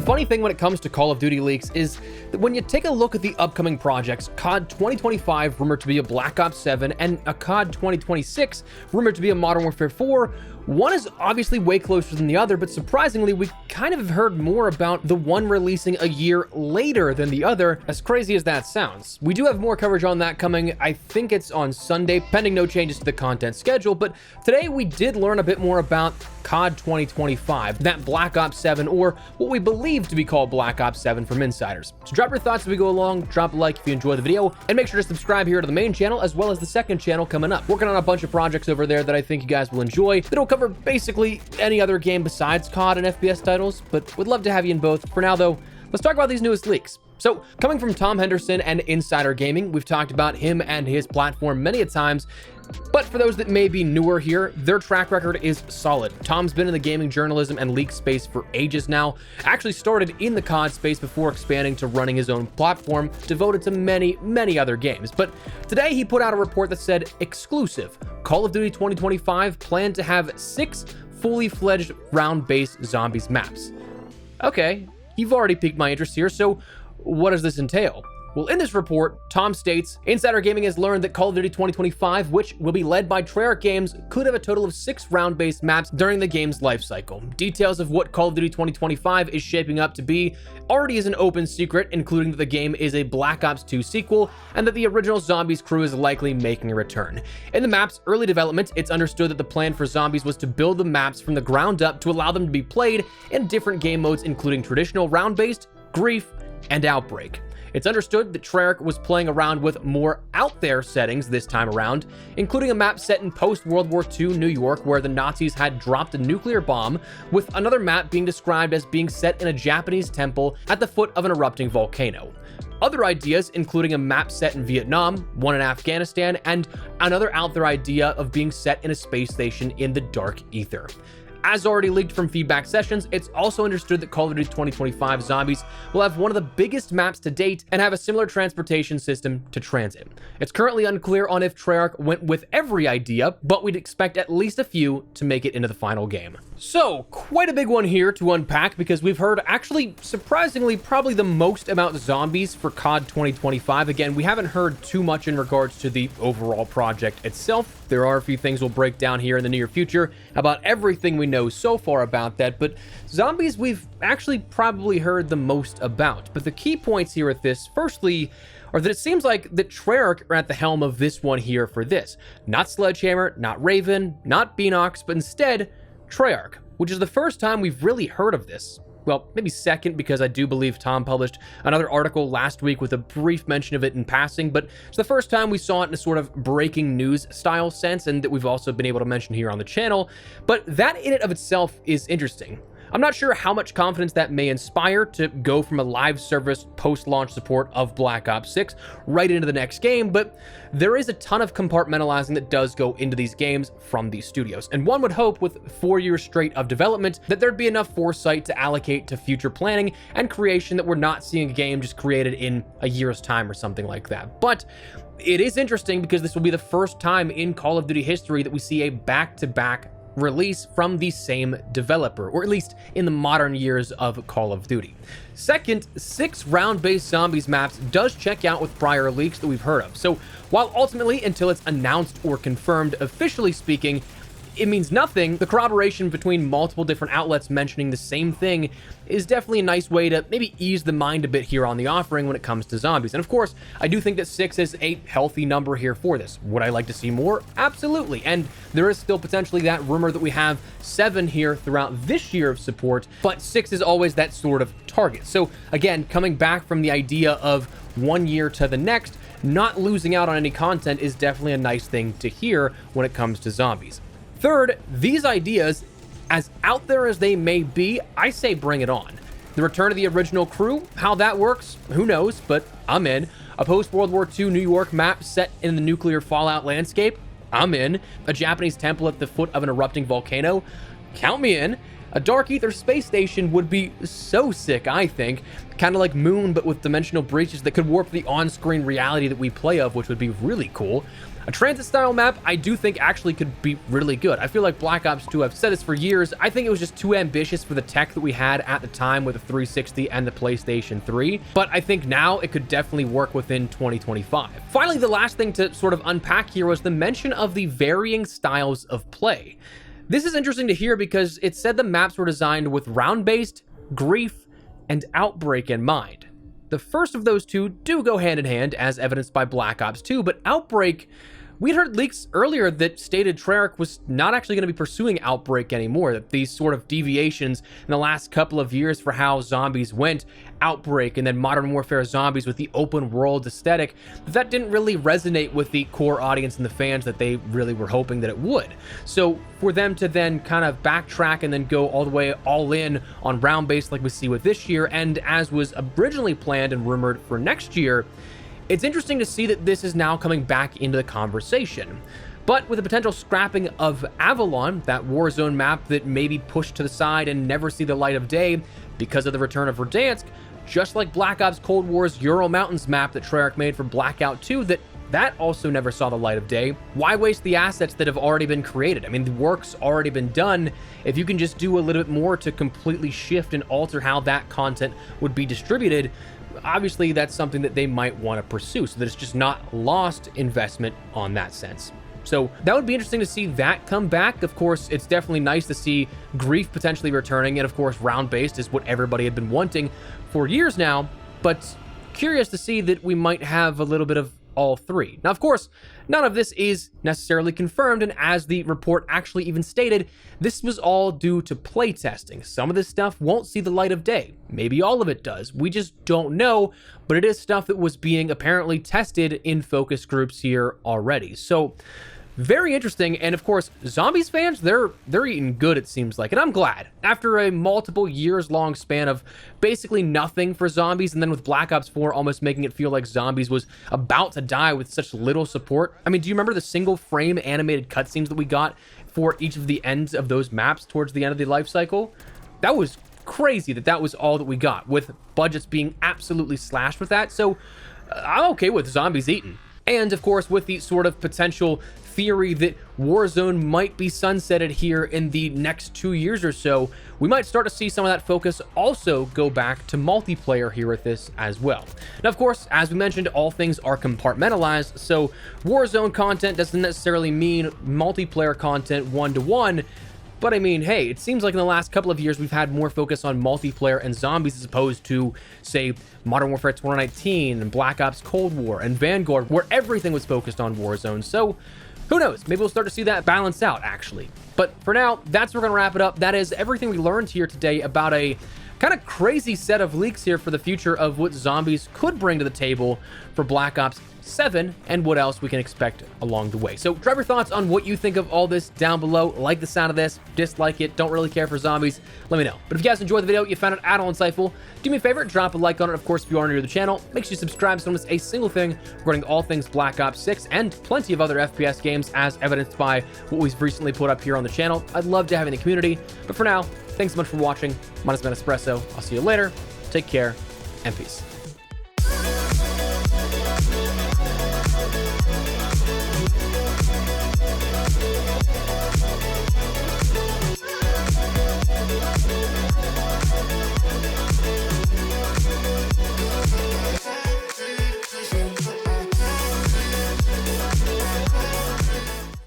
The funny thing when it comes to Call of Duty leaks is that when you take a look at the upcoming projects, COD 2025 rumored to be a Black Ops 7 and a COD 2026 rumored to be a Modern Warfare 4, one is obviously way closer than the other, but surprisingly, we kind of have heard more about the one releasing a year later than the other, as crazy as that sounds. We do have more coverage on that coming. I think it's on Sunday, pending no changes to the content schedule, but today we did learn a bit more about COD 2025, that Black Ops 7, or what we believe to be called Black Ops 7 from insiders. So drop your thoughts as we go along, drop a like if you enjoy the video, and make sure to subscribe here to the main channel as well as the second channel coming up. Working on a bunch of projects over there that I think you guys will enjoy. That'll cover basically any other game besides COD and FPS titles, but would love to have you in both. For now though, let's talk about these newest leaks. So, coming from Tom Henderson and Insider Gaming, we've talked about him and his platform many a times, but for those that may be newer here, their track record is solid. Tom's been in the gaming journalism and leak space for ages now, actually started in the COD space before expanding to running his own platform, devoted to many other games. But today he put out a report that said, exclusive, Call of Duty 2025 planned to have 6 fully fledged round-based zombies maps. Okay, you've already piqued my interest here, so what does this entail? Well, in this report, Tom states, Insider Gaming has learned that Call of Duty 2025, which will be led by Treyarch Games, could have a total of 6 round-based maps during the game's lifecycle. Details of what Call of Duty 2025 is shaping up to be already is an open secret, including that the game is a Black Ops 2 sequel, and that the original Zombies crew is likely making a return. In the map's early development, it's understood that the plan for Zombies was to build the maps from the ground up to allow them to be played in different game modes, including traditional round-based, grief, and outbreak. It's understood that Treyarch was playing around with more out there settings this time around, including a map set in post-World War II New York where the Nazis had dropped a nuclear bomb, with another map being described as being set in a Japanese temple at the foot of an erupting volcano. Other ideas, including a map set in Vietnam, one in Afghanistan, and another out there idea of being set in a space station in the dark ether. As already leaked from feedback sessions, it's also understood that Call of Duty 2025 Zombies will have one of the biggest maps to date and have a similar transportation system to Transit. It's currently unclear on if Treyarch went with every idea, but we'd expect at least a few to make it into the final game. So, quite a big one here to unpack because we've heard actually surprisingly probably the most about zombies for COD 2025. Again, we haven't heard too much in regards to the overall project itself. There are a few things we'll break down here in the near future about everything we know so far about that, but zombies we've actually probably heard the most about. But the key points here at this, firstly, are that it seems like that Treyarch are at the helm of this one here for this. Not Sledgehammer, not Raven, not Beanox, but instead Treyarch, which is the first time we've really heard of this. Well, maybe second, because I do believe Tom published another article last week with a brief mention of it in passing, but it's the first time we saw it in a sort of breaking news style sense, and that we've also been able to mention here on the channel. But that in and of itself is interesting. I'm not sure how much confidence that may inspire to go from a live service post-launch support of Black Ops 6 right into the next game, but there is a ton of compartmentalizing that does go into these games from these studios. And one would hope with 4 years straight of development that there'd be enough foresight to allocate to future planning and creation that we're not seeing a game just created in a year's time or something like that. But it is interesting because this will be the first time in Call of Duty history that we see a back-to-back release from the same developer, or at least in the modern years of Call of Duty. Second, 6 round-based zombies maps does check out with prior leaks that we've heard of. So while ultimately, until it's announced or confirmed officially speaking, it means nothing, the corroboration between multiple different outlets mentioning the same thing is definitely a nice way to maybe ease the mind a bit here on the offering when it comes to zombies. And of course, I do think that 6 is a healthy number here for this. Would I like to see more? Absolutely. And there is still potentially that rumor that we have 7 here throughout this year of support, but 6 is always that sort of target. So again, coming back from the idea of 1 year to the next, not losing out on any content is definitely a nice thing to hear when it comes to zombies. Third, these ideas, as out there as they may be, I say bring it on. The return of the original crew, how that works, who knows, but I'm in. A post-World War II New York map set in the nuclear fallout landscape, I'm in. A Japanese temple at the foot of an erupting volcano, count me in. A dark ether space station would be so sick, I think. Kind of like Moon, but with dimensional breaches that could warp the on-screen reality that we play of, which would be really cool. A transit style map, I do think actually could be really good. I feel like Black Ops 2, I've said this for years, I think it was just too ambitious for the tech that we had at the time with the 360 and the PlayStation 3, but I think now it could definitely work within 2025. Finally, the last thing to sort of unpack here was the mention of the varying styles of play. This is interesting to hear because it said the maps were designed with round-based, grief, and outbreak in mind. The first of those two do go hand in hand, as evidenced by Black Ops 2, but Outbreak, we'd heard leaks earlier that stated Treyarch was not actually going to be pursuing Outbreak anymore, that these sort of deviations in the last couple of years for how zombies went, Outbreak and then Modern Warfare Zombies with the open world aesthetic, that didn't really resonate with the core audience and the fans that they really were hoping that it would. So for them to then kind of backtrack and then go all the way all in on round-based like we see with this year, and as was originally planned and rumored for next year, it's interesting to see that this is now coming back into the conversation. But with the potential scrapping of Avalon, that Warzone map that may be pushed to the side and never see the light of day because of the return of Verdansk, just like Black Ops Cold War's Ural Mountains map that Treyarch made for Blackout 2 that also never saw the light of day. Why waste the assets that have already been created? I mean, the work's already been done. If you can just do a little bit more to completely shift and alter how that content would be distributed, obviously that's something that they might want to pursue, so that it's just not lost investment on that sense. So that would be interesting to see that come back. Of course, it's definitely nice to see Grief potentially returning, and of course round-based is what everybody had been wanting for years now, but curious to see that we might have a little bit of all three. Now, of course, none of this is necessarily confirmed, and as the report actually even stated, this was all due to playtesting. Some of this stuff won't see the light of day. Maybe all of it does. We just don't know, but it is stuff that was being apparently tested in focus groups here already. So very interesting, and of course, Zombies fans, they're eating good, it seems like, and I'm glad. After a multiple years-long span of basically nothing for Zombies, and then with Black Ops 4 almost making it feel like Zombies was about to die with such little support. I mean, do you remember the single-frame animated cutscenes that we got for each of the ends of those maps towards the end of the life cycle? That was crazy that was all that we got, with budgets being absolutely slashed with that, so I'm okay with Zombies eating. And of course, with the sort of potential theory that Warzone might be sunsetted here in the next 2 years or so, we might start to see some of that focus also go back to multiplayer here with this as well. Now, of course, as we mentioned, all things are compartmentalized, so Warzone content doesn't necessarily mean multiplayer content one-to-one, but I mean, hey, it seems like in the last couple of years we've had more focus on multiplayer and zombies as opposed to, say, Modern Warfare 2019 and Black Ops Cold War and Vanguard, where everything was focused on Warzone. So who knows? Maybe we'll start to see that balance out, actually. But for now, that's where we're going to wrap it up. That is everything we learned here today about a kind of crazy set of leaks here for the future of what zombies could bring to the table for Black Ops 7 and what else we can expect along the way. So drop your thoughts on what you think of all this down below. Like the sound of this, dislike it, don't really care for zombies, let me know. But if you guys enjoyed the video, you found it at all insightful, do me a favor, drop a like on it. Of course, if you are new to the channel, make sure you subscribe so you don't miss a single thing regarding all things Black Ops 6 and plenty of other FPS games as evidenced by what we've recently put up here on the channel. I'd love to have you in the community, but for now, thanks so much for watching. My name has been Espresso. I'll see you later. Take care and peace.